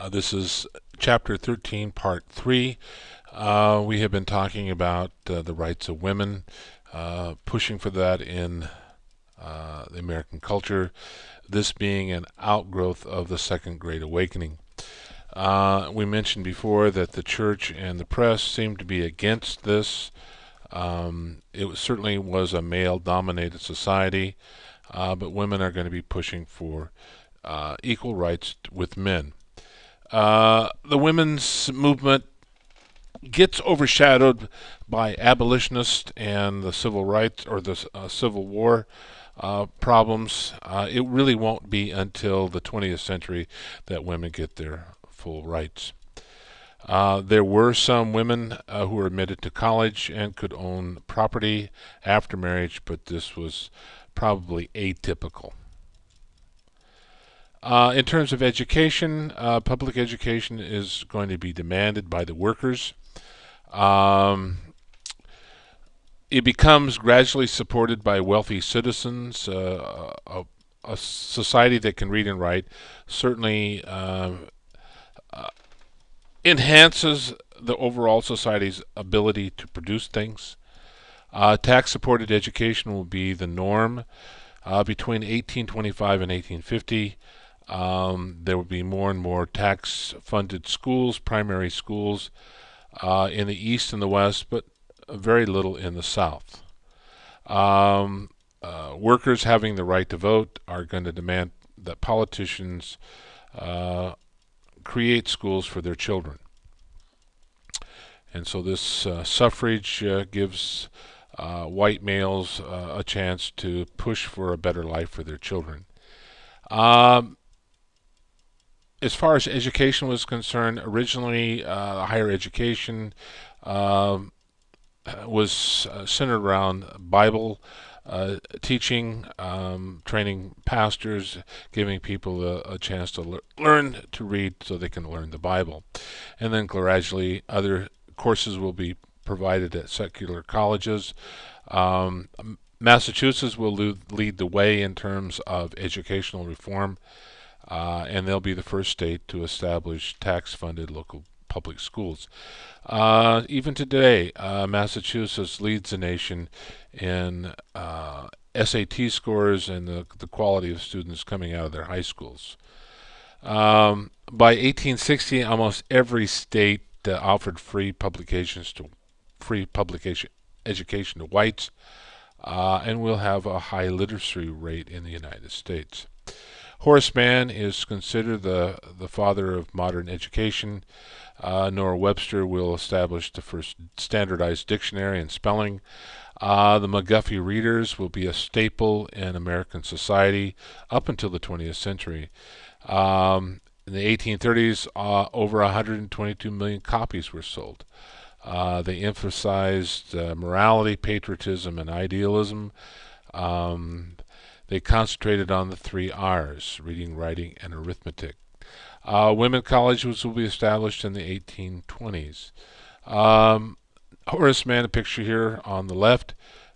This is Chapter 13, Part 3. We have been talking about the rights of women, pushing for that in the American culture, this being an outgrowth of the Second Great Awakening. We mentioned before that the church and the press seemed to be against this. Certainly was a male-dominated society, but women are going to be pushing for equal rights with men. The women's movement gets overshadowed by abolitionists and the civil rights or the Civil War problems. It really won't be until the 20th century that women get their full rights. There were some women who were admitted to college and could own property after marriage, but this was probably atypical. In terms of education, public education is going to be demanded by the workers. Um, it becomes gradually supported by wealthy citizens. A society that can read and write certainly enhances the overall society's ability to produce things. Tax-supported education will be the norm between 1825 and 1850. There will be more and more tax-funded schools, primary schools, in the East and the West, but very little in the South. Workers having the right to vote are going to demand that politicians create schools for their children. And so this suffrage gives white males a chance to push for a better life for their children. Um, as far as education was concerned, originally higher education was centered around Bible teaching, training pastors, giving people a chance to learn to read so they can learn the Bible. And then gradually other courses will be provided at secular colleges. Um, Massachusetts will lead the way in terms of educational reform, and they'll be the first state to establish tax-funded local public schools. Even today, Massachusetts leads the nation in SAT scores and the quality of students coming out of their high schools. By 1860, almost every state offered free publication education to whites, and we'll have a high literacy rate in the United States. Horace Mann is considered the father of modern education. Noah Webster will establish the first standardized dictionary and spelling. The McGuffey Readers will be a staple in American society up until the 20th century. In the 1830s, over 122 million copies were sold. They emphasized morality, patriotism, and idealism. They concentrated on the three R's: reading, writing, and arithmetic. Women colleges will be established in the 1820s. Horace Mann, a picture here on the left,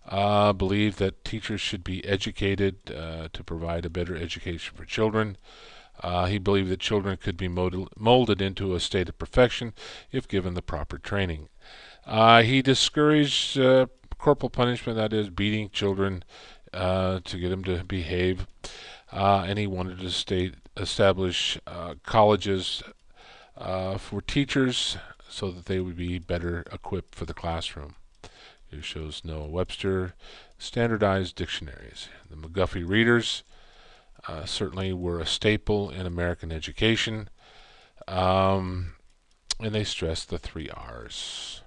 believed that teachers should be educated to provide a better education for children. He believed that children could be molded into a state of perfection if given the proper training. He discouraged corporal punishment, that is, beating children to get them to behave, and he wanted to establish colleges for teachers so that they would be better equipped for the classroom. Here shows Noah Webster, standardized dictionaries. The McGuffey Readers certainly were a staple in American education, and they stressed the three R's.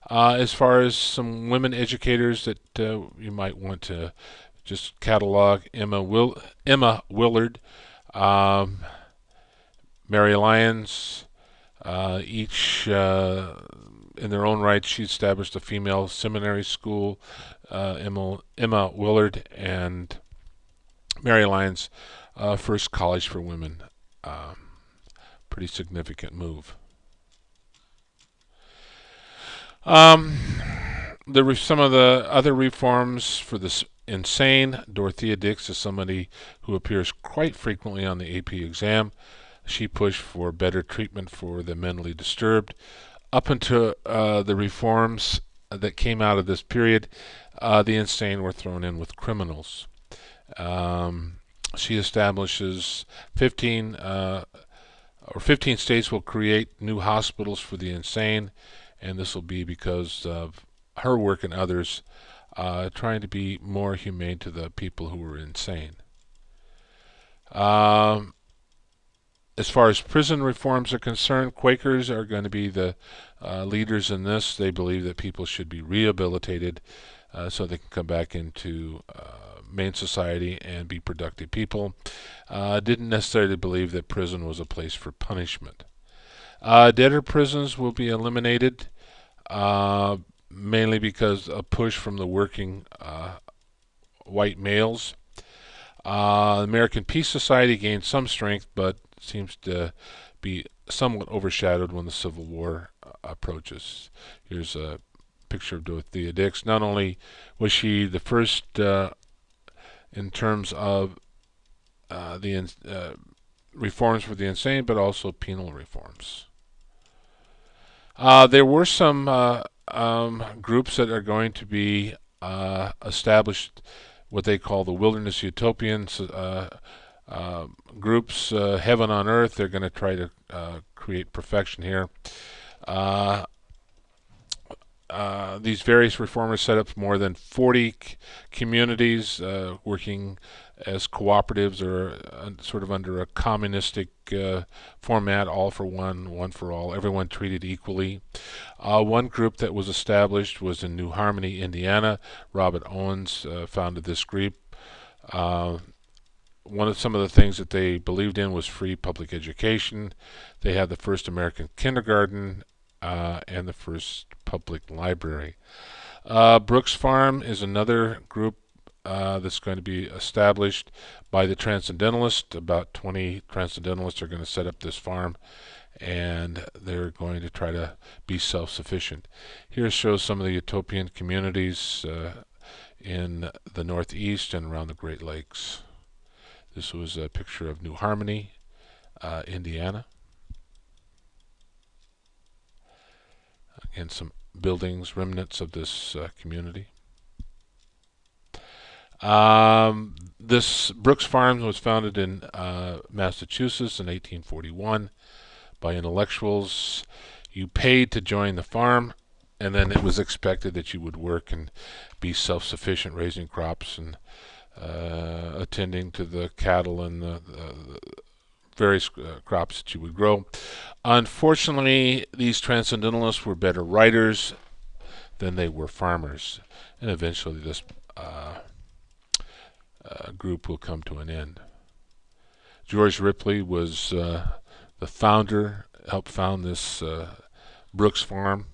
As far as some women educators that you might want to just catalog: Emma Willard, Mary Lyons, each in their own right. She established a female seminary school. Emma Willard and Mary Lyons, first college for women. Pretty significant move. Um, some of the other reforms for this insane. Dorothea Dix is somebody who appears quite frequently on the AP exam. She pushed for better treatment for the mentally disturbed. Up until the reforms that came out of this period, the insane were thrown in with criminals. Um, she establishes 15 states will create new hospitals for the insane, and this will be because of her work and others trying to be more humane to the people who were insane. Um, as far as prison reforms are concerned, Quakers are going to be the leaders in this. They believe that people should be rehabilitated so they can come back into main society and be productive people. Didn't necessarily believe that prison was a place for punishment. Debtor prisons will be eliminated, mainly because a push from the working white males. American Peace Society gained some strength, but seems to be somewhat overshadowed when the Civil War approaches. Here's a picture of Dorothea Dix. Not only was she the first in terms of the reforms for the insane, but also penal reforms. There were some groups that are going to be established, what they call the Wilderness Utopians groups, heaven on earth. They're going to try to create perfection here. These various reformers set up more than 40 communities working as cooperatives or sort of under a communistic format, all for one, one for all, everyone treated equally. One group that was established was in New Harmony, Indiana. Robert Owens founded this group. Some of the things that they believed in was free public education. They had the first American kindergarten and the first public library. Brooks Farm is another group that's going to be established by the Transcendentalists. About 20 Transcendentalists are going to set up this farm, and they're going to try to be self-sufficient. Here shows some of the utopian communities in the Northeast and around the Great Lakes. This was a picture of New Harmony, Indiana. And some buildings, remnants of this community. This Brooks Farm was founded in Massachusetts in 1841 by intellectuals. You paid to join the farm, and then it was expected that you would work and be self-sufficient, raising crops and attending to the cattle and the various crops that you would grow. Unfortunately, these transcendentalists were better writers than they were farmers, and eventually this group will come to an end. George Ripley was the founder, helped found this Brooks Farm.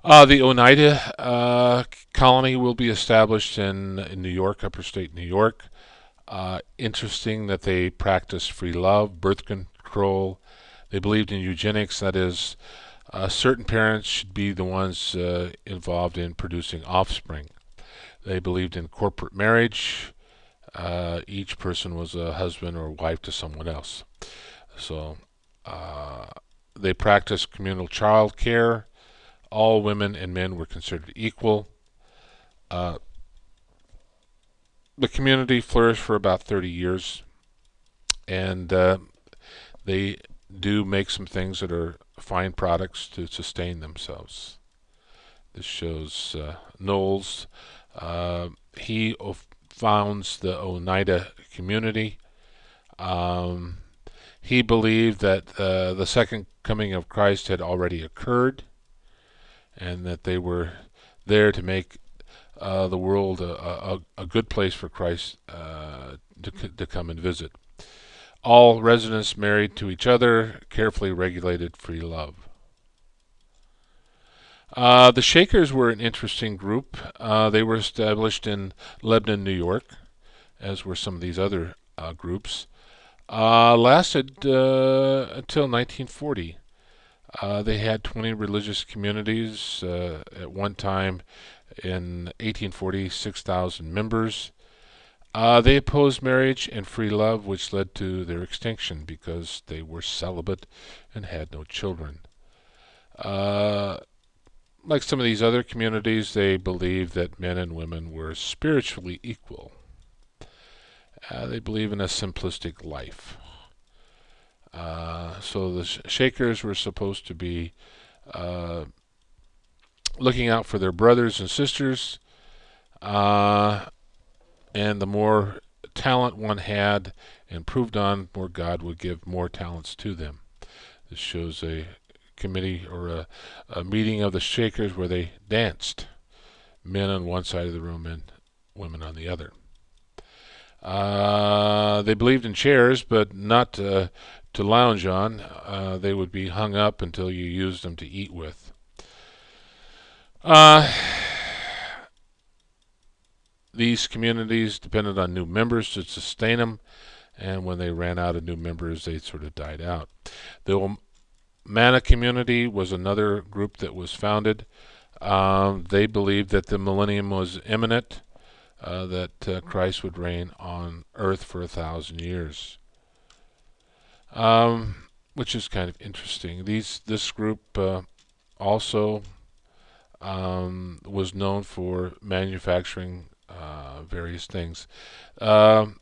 The Oneida colony will be established in New York, upper state New York. Interesting that they practiced free love, birth control. They believed in eugenics, that is, certain parents should be the ones involved in producing offspring. They believed in corporate marriage. Each person was a husband or wife to someone else. So they practiced communal child care. All women and men were considered equal. The community flourished for about 30 years, and they do make some things that are fine products to sustain themselves. This shows Knowles. He founds the Oneida community. He believed that the second coming of Christ had already occurred, and that they were there to make the world a good place for Christ to come and visit. All residents married to each other, carefully regulated free love. The Shakers were an interesting group. They were established in Lebanon, New York, as were some of these other groups. Lasted until 1940. They had 20 religious communities. At one time in 1840, 6,000 members. They opposed marriage and free love, which led to their extinction because they were celibate and had no children. Uh, like some of these other communities, they believed that men and women were spiritually equal. They believe in a simplistic life. So the Shakers were supposed to be uh, looking out for their brothers and sisters, uh, and the more talent one had and proved on, more God would give more talents to them. This shows a committee or a meeting of the Shakers where they danced, men on one side of the room and women on the other. They believed in chairs, but not to lounge on. They would be hung up until you used them to eat with. Uh, these communities depended on new members to sustain them, and when they ran out of new members, they sort of died out. The Omana community was another group that was founded. They believed that the millennium was imminent, that Christ would reign on earth for 1,000 years, which is kind of interesting. This group also was known for manufacturing various things. Um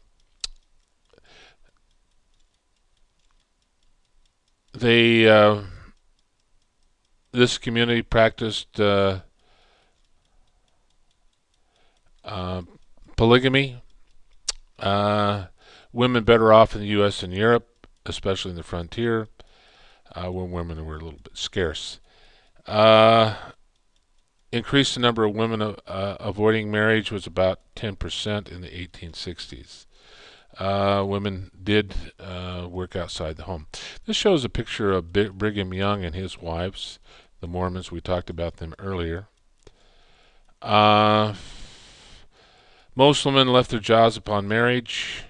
they This community practiced uh, polygamy. Uh, Women better off in the U.S. and Europe, especially in the frontier, when women were a little bit scarce. Uh, Increased the number of women avoiding marriage was about 10% in the 1860s. Women did work outside the home. This shows a picture of Brigham Young and his wives, the Mormons. We talked about them earlier. Uh, Most women left their jobs upon marriage.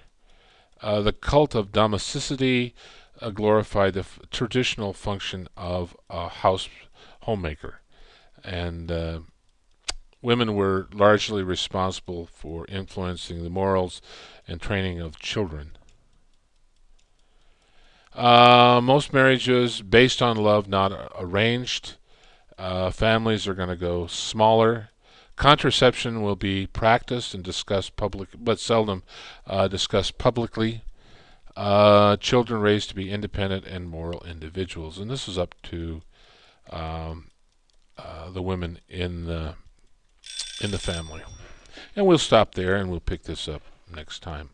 The cult of domesticity glorified the traditional function of a homemaker, and women were largely responsible for influencing the morals and training of children. Most marriages based on love, not arranged. Families are going to go smaller. Contraception will be practiced and discussed but seldom discussed publicly. Children raised to be independent and moral individuals, and this is up to um, the women in the family. And we'll stop there, and we'll pick this up next time.